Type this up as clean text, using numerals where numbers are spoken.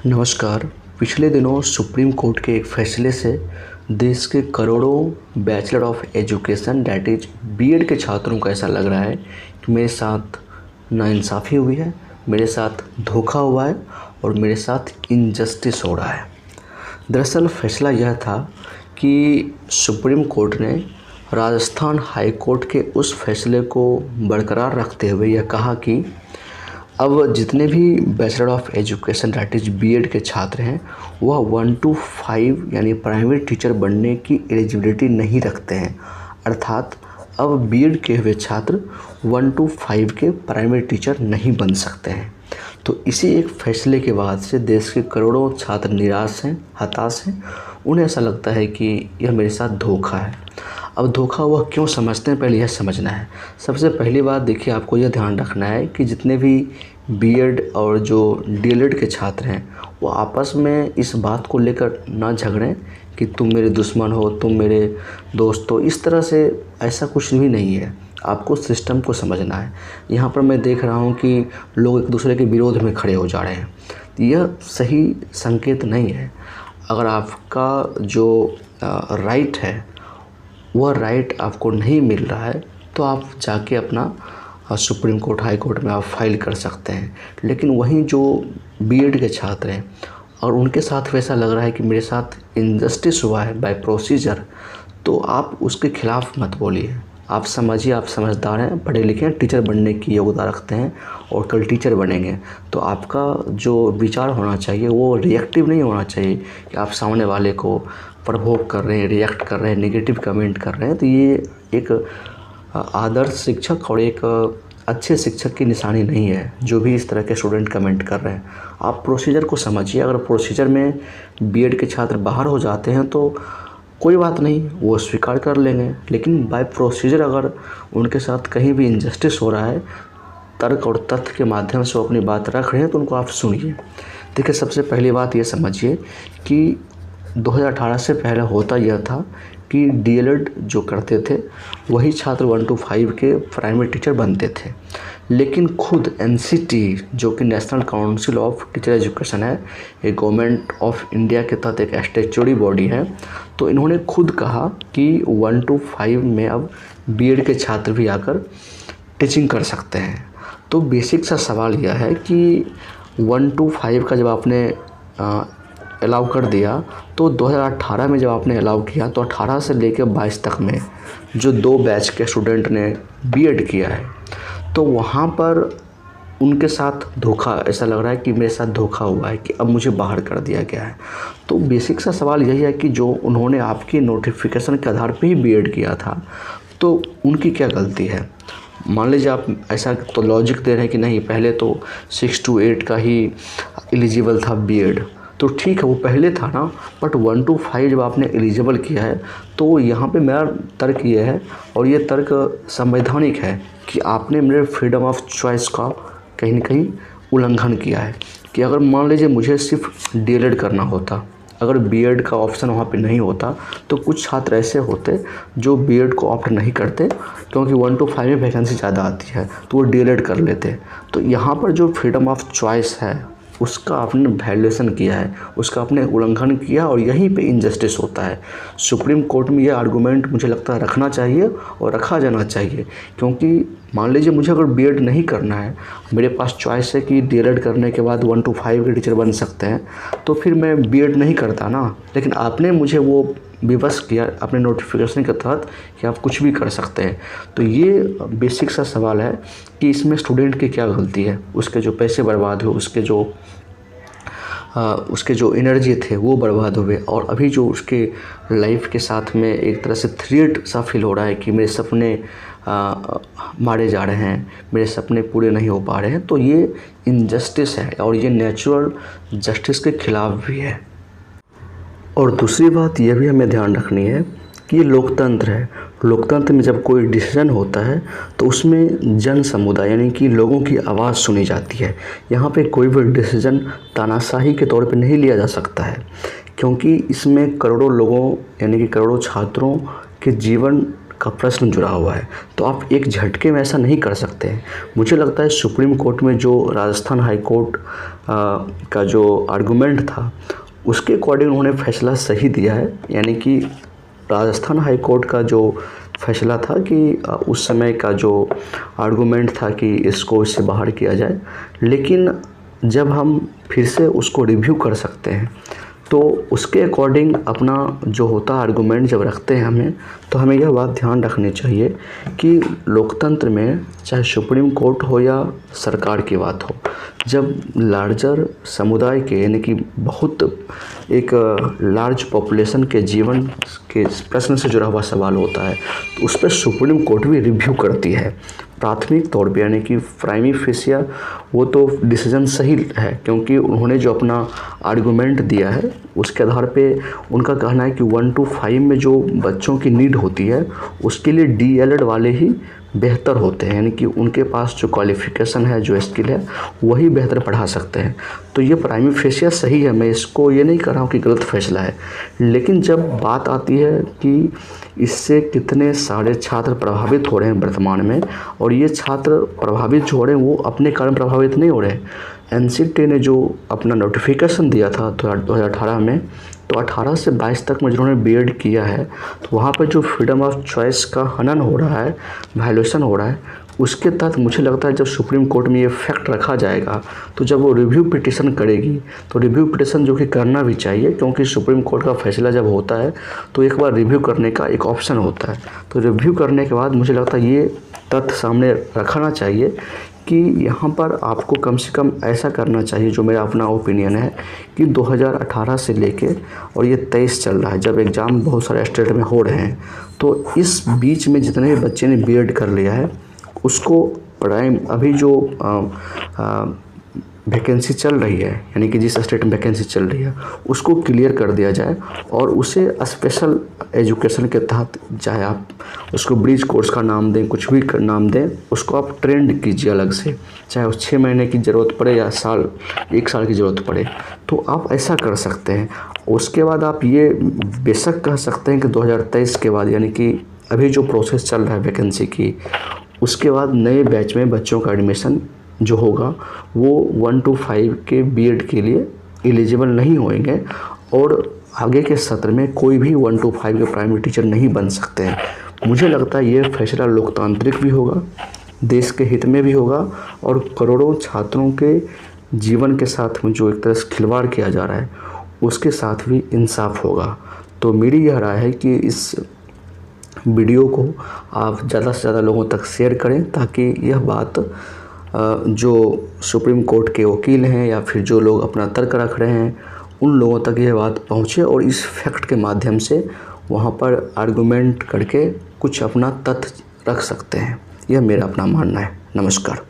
नमस्कार। पिछले दिनों सुप्रीम कोर्ट के एक फैसले से देश के करोड़ों bachelor of education that is BEd के छात्रों को ऐसा लग रहा है कि मेरे साथ नाइंसाफ़ी हुई है, मेरे साथ धोखा हुआ है और मेरे साथ इनजस्टिस हो रहा है। दरअसल फैसला यह था कि सुप्रीम कोर्ट ने राजस्थान हाई कोर्ट के उस फैसले को बरकरार रखते हुए यह कहा कि अब जितने भी bachelor of education that is BEd के छात्र हैं वह 1 to 5 यानी प्राइमरी टीचर बनने की एलिजिबिलिटी नहीं रखते हैं। अर्थात अब बीएड के हुए छात्र 1 to 5 के प्राइमरी टीचर नहीं बन सकते हैं। तो इसी एक फैसले के बाद से देश के करोड़ों छात्र निराश हैं, हताश हैं। उन्हें ऐसा लगता है कि यह मेरे साथ धोखा है। अब धोखा हुआ क्यों समझते हैं, पहले यह समझना है। सबसे पहली बात देखिए, आपको यह ध्यान रखना है कि जितने भी बीएड और जो डीएलएड के छात्र हैं वो आपस में इस बात को लेकर ना झगड़ें कि तुम मेरे दुश्मन हो, तुम मेरे दोस्त हो। इस तरह से ऐसा कुछ भी नहीं है। आपको सिस्टम को समझना है। यहाँ पर मैं देख रहा हूँ कि लोग एक दूसरे के विरोध में खड़े हो जा रहे हैं। यह सही संकेत नहीं है। अगर आपका जो राइट है वह राइट आपको नहीं मिल रहा है तो आप जाके अपना सुप्रीम कोर्ट, हाई कोर्ट में आप फाइल कर सकते हैं। लेकिन वहीं जो बीएड के छात्र हैं और उनके साथ वैसा लग रहा है कि मेरे साथ इनजस्टिस हुआ है बाय प्रोसीजर, तो आप उसके खिलाफ़ मत बोलिए। आप समझिए, आप समझदार हैं, पढ़े लिखे हैं, टीचर बनने की योग्यता रखते हैं और कल टीचर बनेंगे। तो आपका जो विचार होना चाहिए वो रिएक्टिव नहीं होना चाहिए कि आप सामने वाले को प्रवोक कर रहे हैं, रिएक्ट कर रहे हैं, नेगेटिव कमेंट कर रहे हैं। तो ये एक आदर्श शिक्षक और एक अच्छे शिक्षक की निशानी नहीं है जो भी इस तरह के स्टूडेंट कमेंट कर रहे हैं। आप प्रोसीजर को समझिए। अगर प्रोसीजर में बीएड के छात्र बाहर हो जाते हैं तो कोई बात नहीं, वो स्वीकार कर लेंगे। लेकिन बाय प्रोसीजर अगर उनके साथ कहीं भी इनजस्टिस हो रहा है, तर्क और तथ्य के माध्यम से वो अपनी बात रख रहे हैं, तो उनको आप सुनिए। देखिए, सबसे पहली बात ये समझिए कि 2018 से पहले होता यह था कि डीएलएड जो करते थे वही छात्र 1 to 5 के प्राइमरी टीचर बनते थे। लेकिन खुद एनसीटी जो कि national council of teacher education है, ये गवर्नमेंट ऑफ इंडिया के तहत एक स्टैट्यूटरी बॉडी है, तो इन्होंने खुद कहा कि 1 to 5 में अब बीएड के छात्र भी आकर टीचिंग कर सकते हैं। तो बेसिक सा सवाल यह है कि 1 to 5 का जब आपने अलाउ कर दिया तो 2018 में जब आपने अलाउ किया तो 18 से लेकर 22 तक में जो 2 बैच के स्टूडेंट ने बीएड किया है, तो वहाँ पर उनके साथ धोखा, ऐसा लग रहा है कि मेरे साथ धोखा हुआ है कि अब मुझे बाहर कर दिया गया है। तो बेसिक सा सवाल यही है कि जो उन्होंने आपकी नोटिफिकेशन के आधार पर ही बीएड किया था तो उनकी क्या गलती है। मान लीजिए आप ऐसा तो लॉजिक दे रहे हैं कि नहीं, पहले तो 6 to 8 का ही एलिजिबल था बीएड, तो ठीक है वो पहले था ना, बट 1 to 5 जब आपने एलिजिबल किया है तो यहाँ पे मेरा तर्क ये है और ये तर्क संवैधानिक है कि आपने मेरे फ्रीडम ऑफ चॉइस का कहीं ना कहीं उल्लंघन किया है। कि अगर मान लीजिए मुझे सिर्फ डीएलएड करना होता, अगर बीएड का ऑप्शन वहाँ पे नहीं होता, तो कुछ छात्र ऐसे होते जो बीएड को ऑप्ट नहीं करते क्योंकि 1 to 5 में वैकेंसी ज़्यादा आती है तो वो डीएलएड कर लेते। तो यहाँ पर जो फ्रीडम ऑफ चॉइस है उसका आपने वायलेशन किया है, उसका आपने उल्लंघन किया और यहीं पे इनजस्टिस होता है। सुप्रीम कोर्ट में यह आर्गूमेंट मुझे लगता है रखना चाहिए और रखा जाना चाहिए। क्योंकि मान लीजिए मुझे अगर बीएड नहीं करना है, मेरे पास चॉइस है कि डीएलएड करने के बाद 1 to 5 के टीचर बन सकते हैं, तो फिर मैं बीएड नहीं करता ना। लेकिन आपने मुझे वो विवश किया अपने नोटिफिकेशन के तहत कि आप कुछ भी कर सकते हैं। तो ये बेसिक सा सवाल है कि इसमें स्टूडेंट की क्या गलती है। उसके जो पैसे बर्बाद हुए, उसके जो एनर्जी थे वो बर्बाद हुए, और अभी जो उसके लाइफ के साथ में एक तरह से थ्रेट सा फील हो रहा है कि मेरे सपने मारे जा रहे हैं, मेरे सपने पूरे नहीं हो पा रहे हैं। तो ये इनजस्टिस है और ये नेचुरल जस्टिस के खिलाफ भी है। और दूसरी बात यह भी हमें ध्यान रखनी है कि ये लोकतंत्र है। लोकतंत्र में जब कोई डिसीजन होता है तो उसमें जन समुदाय यानी कि लोगों की आवाज़ सुनी जाती है। यहाँ पे कोई भी डिसीजन तानाशाही के तौर पे नहीं लिया जा सकता है, क्योंकि इसमें करोड़ों लोगों यानी कि करोड़ों छात्रों के जीवन का प्रश्न जुड़ा हुआ है। तो आप एक झटके में ऐसा नहीं कर सकते हैं। मुझे लगता है सुप्रीम कोर्ट में जो राजस्थान हाई कोर्ट का जो आर्गूमेंट था उसके अकॉर्डिंग उन्होंने फैसला सही दिया है। यानी कि राजस्थान हाई कोर्ट का जो फैसला था कि उस समय का जो आर्गूमेंट था कि इसको इससे बाहर किया जाए, लेकिन जब हम फिर से उसको रिव्यू कर सकते हैं तो उसके अकॉर्डिंग अपना जो होता आर्गूमेंट जब रखते हैं हमें, तो हमें यह बात ध्यान रखनी चाहिए कि लोकतंत्र में चाहे सुप्रीम कोर्ट हो या सरकार की बात हो, जब लार्जर समुदाय के यानी कि बहुत एक लार्ज पॉपुलेशन के जीवन के प्रश्न से जुड़ा हुआ सवाल होता है तो उस पर सुप्रीम कोर्ट भी रिव्यू करती है प्राथमिक तौर पे। यानी कि प्राइमी फेसिया वो तो डिसीजन सही है क्योंकि उन्होंने जो अपना आर्गूमेंट दिया है उसके आधार पे उनका कहना है कि 1 to 5 में जो बच्चों की नीड होती है उसके लिए DELED वाले ही बेहतर होते हैं। यानी कि उनके पास जो क्वालिफ़िकेशन है, जो स्किल है, वही बेहतर पढ़ा सकते हैं। तो ये प्राइमी फेसिया सही है, मैं इसको ये नहीं कर रहा हूँ कि गलत फैसला है। लेकिन जब बात आती है कि इससे कितने सारे छात्र प्रभावित हो रहे हैं वर्तमान में, और ये छात्र प्रभावित जो हो रहे हैं वो अपने कारण प्रभावित नहीं हो रहे हैं। NCT ने जो अपना नोटिफिकेशन दिया था 2018 में, तो 18 से 22 तक में जिन्होंने BED किया है तो वहाँ पर जो फ्रीडम ऑफ चॉइस का हनन हो रहा है, वायलेशन हो रहा है, उसके तहत मुझे लगता है जब सुप्रीम कोर्ट में ये फैक्ट रखा जाएगा तो जब वो रिव्यू पिटीशन करेगी तो रिव्यू पिटीशन जो कि करना भी चाहिए, क्योंकि सुप्रीम कोर्ट का फैसला जब होता है तो एक बार रिव्यू करने का एक ऑप्शन होता है। तो रिव्यू करने के बाद मुझे लगता है ये तथ्य सामने रखना चाहिए कि यहाँ पर आपको कम से कम ऐसा करना चाहिए, जो मेरा अपना ओपिनियन है, कि 2018 से लेके और ये 23 चल रहा है, जब एग्ज़ाम बहुत सारे स्टेट में हो रहे हैं, तो इस बीच में जितने बच्चे ने BED कर लिया है उसको अभी जो वैकेंसी चल रही है, यानी कि जिस स्टेट में वैकेंसी चल रही है उसको क्लियर कर दिया जाए और उसे स्पेशल एजुकेशन के तहत, चाहे आप उसको ब्रिज कोर्स का नाम दें, कुछ भी नाम दें, उसको आप ट्रेंड कीजिए अलग से, चाहे उस 6 महीने की ज़रूरत पड़े या 1 साल की ज़रूरत पड़े, तो आप ऐसा कर सकते हैं। उसके बाद आप ये बेशक कह सकते हैं कि 2023 के बाद, यानी कि अभी जो प्रोसेस चल रहा है वैकेंसी की, उसके बाद नए बैच में बच्चों का एडमिशन जो होगा वो 1 to 5 के BED के लिए एलिजिबल नहीं होंगे और आगे के सत्र में कोई भी 1 to 5 के प्राइमरी टीचर नहीं बन सकते हैं। मुझे लगता है ये फैसला लोकतांत्रिक भी होगा, देश के हित में भी होगा और करोड़ों छात्रों के जीवन के साथ में जो एक तरह से खिलवाड़ किया जा रहा है उसके साथ भी इंसाफ होगा। तो मेरी यह राय है कि इस वीडियो को आप ज़्यादा से ज़्यादा लोगों तक शेयर करें ताकि यह बात जो सुप्रीम कोर्ट के वकील हैं या फिर जो लोग अपना तर्क रख रहे हैं उन लोगों तक यह बात पहुंचे और इस फैक्ट के माध्यम से वहां पर आर्गूमेंट करके कुछ अपना तथ्य रख सकते हैं। यह मेरा अपना मानना है। नमस्कार।